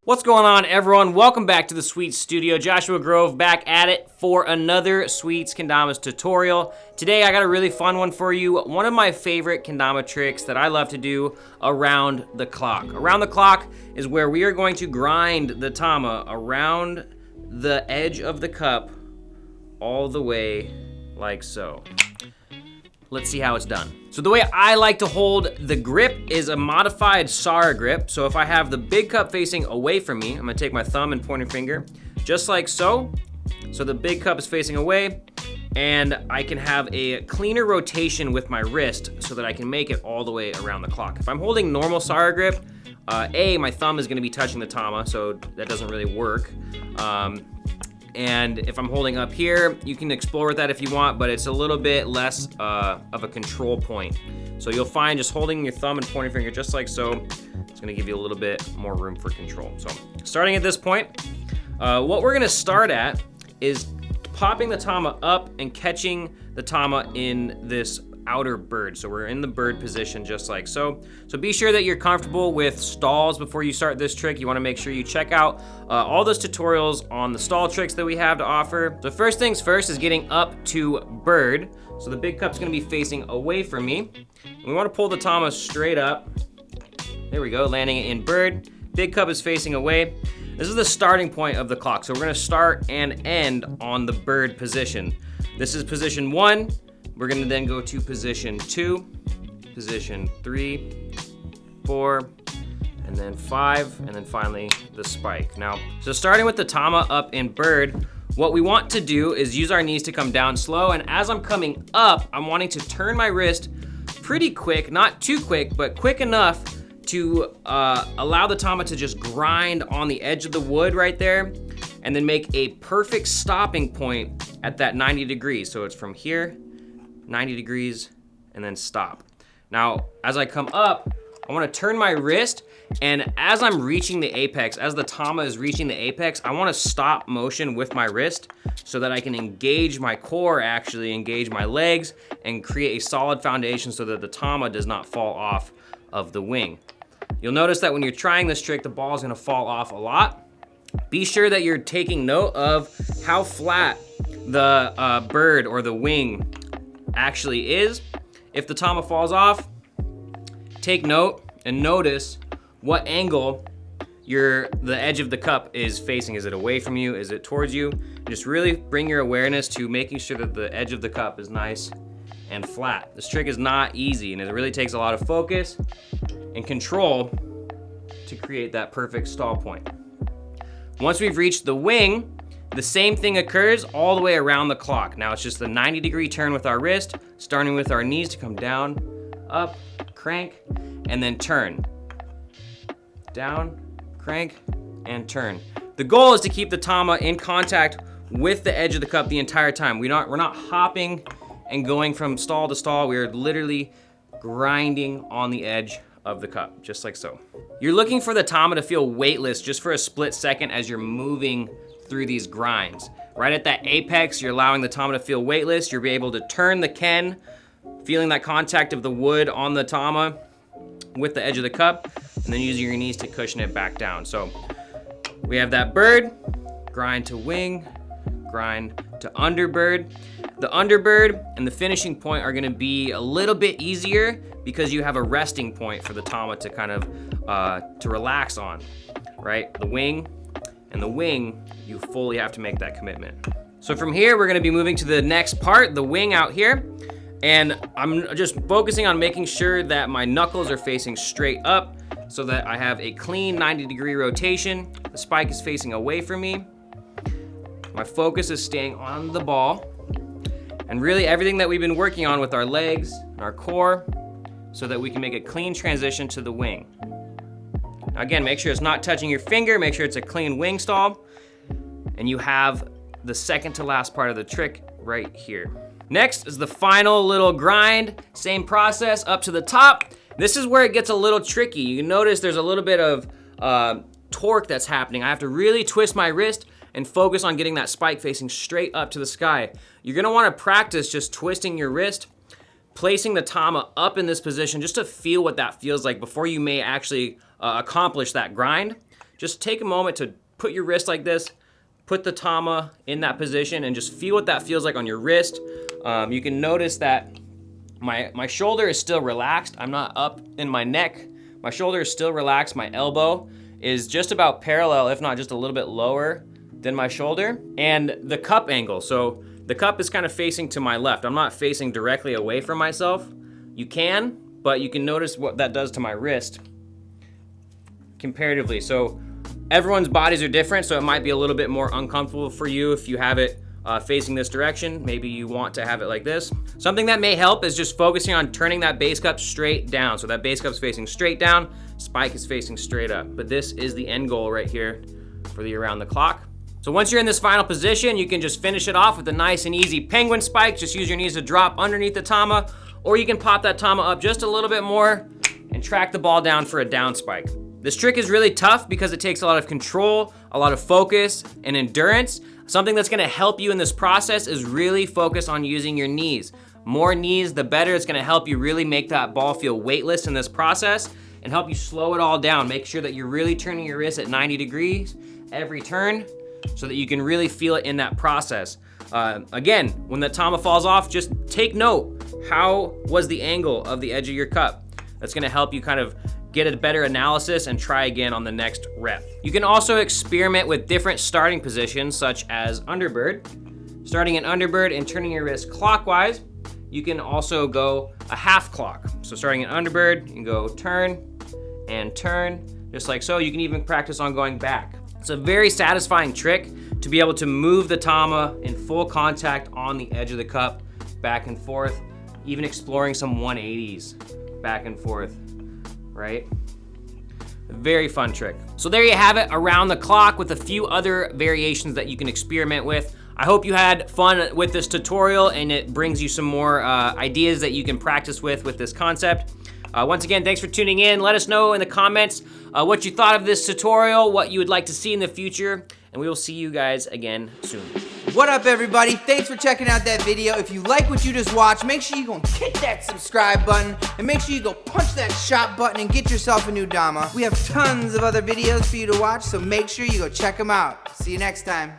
What's going on, everyone? Welcome back to the Sweets Studio. Joshua Grove back at it for another Sweets Kendamas tutorial. Today I got a really fun one for you. One of my favorite kendama tricks that I love to do around the clock. Around the clock is where we are going to grind the tama around the edge of the cup all the way like so. Let's see how it's done. So the way I like to hold the grip is a modified Sara grip. So if I have the big cup facing away from me, I'm gonna take my thumb and pointer finger, just like so. So the big cup is facing away, and I can have a cleaner rotation with my wrist so that I can make it all the way around the clock. If I'm holding normal Sara grip, my thumb is gonna be touching the tama, so that doesn't really work. And if I'm holding up here, you can explore with that if you want, but it's a little bit less of a control point. So you'll find just holding your thumb and pointer finger just like so, it's gonna give you a little bit more room for control. So starting at this point, what we're gonna start at is popping the tama up and catching the tama in this outer bird. So we're in the bird position just like so. So be sure that you're comfortable with stalls before you start this trick. You wanna make sure you check out all those tutorials on the stall tricks that we have to offer. So first things first is getting up to bird. So the big cup's gonna be facing away from me. We wanna pull the tama straight up. There we go, landing it in bird. Big cup is facing away. This is the starting point of the clock. So we're gonna start and end on the bird position. This is position 1. We're gonna then go to position 2, position 3, 4, and then 5, and then finally the spike. Now, so starting with the tama up in bird, what we want to do is use our knees to come down slow, and as I'm coming up, I'm wanting to turn my wrist pretty quick, not too quick, but quick enough to allow the tama to just grind on the edge of the wood right there, and then make a perfect stopping point at that 90 degrees. So it's from here, 90 degrees, and then stop. Now, as I come up, I wanna turn my wrist, and as I'm reaching the apex, as the tama is reaching the apex, I wanna stop motion with my wrist so that I can engage my core, actually engage my legs, and create a solid foundation so that the tama does not fall off of the wing. You'll notice that when you're trying this trick, the ball is gonna fall off a lot. Be sure that you're taking note of how flat the bird or the wing actually is. If the tama falls off, take note and notice what angle the edge of the cup is facing. Is it away from you? Is it towards you? Just really bring your awareness to making sure that the edge of the cup is nice and flat. This trick is not easy, and it really takes a lot of focus and control to create that perfect stall point. Once we've reached the wing, the same thing occurs all the way around the clock. Now it's just the 90-degree turn with our wrist, starting with our knees to come down, up, crank, and then turn. Down, crank, and turn. The goal is to keep the tama in contact with the edge of the cup the entire time. We're not hopping and going from stall to stall. We're literally grinding on the edge of the cup, just like so. You're looking for the tama to feel weightless just for a split second as you're moving through these grinds. Right at that apex, you're allowing the tama to feel weightless. You'll be able to turn the ken, feeling that contact of the wood on the tama with the edge of the cup, and then using your knees to cushion it back down. So we have that bird, grind to wing, grind to underbird. The underbird and the finishing point are gonna be a little bit easier because you have a resting point for the tama to kind of, to relax on, right? The wing, you fully have to make that commitment. So from here, we're gonna be moving to the next part, the wing out here. And I'm just focusing on making sure that my knuckles are facing straight up so that I have a clean 90-degree rotation. The spike is facing away from me. My focus is staying on the ball. And really everything that we've been working on with our legs and our core so that we can make a clean transition to the wing. Now again, make sure it's not touching your finger, make sure it's a clean wing stall, and you have the second to last part of the trick right here. Next is the final little grind, same process up to the top. This is where it gets a little tricky. You can notice there's a little bit of torque that's happening. I have to really twist my wrist and focus on getting that spike facing straight up to the sky. You're gonna wanna practice just twisting your wrist, placing the tama up in this position just to feel what that feels like before you may actually accomplish that grind. just take a moment to put your wrist like this, put the Tama in that position, and just feel what that feels like on your wrist. You can notice that my shoulder is still relaxed. I'm not up in my neck. My shoulder is still relaxed. My elbow is just about parallel, if not just a little bit lower than my shoulder. And the cup angle, so the cup is kind of facing to my left. I'm not facing directly away from myself. You can, but you can notice what that does to my wrist comparatively. So everyone's bodies are different, so it might be a little bit more uncomfortable for you if you have it facing this direction. Maybe you want to have it like this. Something that may help is just focusing on turning that base cup straight down. So that base cup's facing straight down, spike is facing straight up. But this is the end goal right here for the around the clock. So once you're in this final position, you can just finish it off with a nice and easy penguin spike. Just use your knees to drop underneath the Tama, or you can pop that Tama up just a little bit more and track the ball down for a down spike. This trick is really tough because it takes a lot of control, a lot of focus, and endurance. Something that's gonna help you in this process is really focus on using your knees. More knees, the better. It's gonna help you really make that ball feel weightless in this process and help you slow it all down. Make sure that you're really turning your wrist at 90 degrees every turn so that you can really feel it in that process. Again, when the Tama falls off, just take note, how was the angle of the edge of your cup? That's gonna help you kind of get a better analysis and try again on the next rep. You can also experiment with different starting positions, such as underbird. Starting an underbird and turning your wrist clockwise, you can also go a half clock. So starting an underbird, you can go turn and turn, just like so. You can even practice on going back. It's a very satisfying trick to be able to move the Tama in full contact on the edge of the cup, back and forth, even exploring some 180s back and forth, right? A very fun trick. So there you have it, around the clock with a few other variations that you can experiment with. I hope you had fun with this tutorial and it brings you some more ideas that you can practice with this concept. Once again, thanks for tuning in. Let us know in the comments what you thought of this tutorial, what you would like to see in the future, and we will see you guys again soon. What up, everybody? Thanks for checking out that video. If you like what you just watched, make sure you go hit that subscribe button and make sure you go punch that shop button and get yourself a new Dama. We have tons of other videos for you to watch, so make sure you go check them out. See you next time.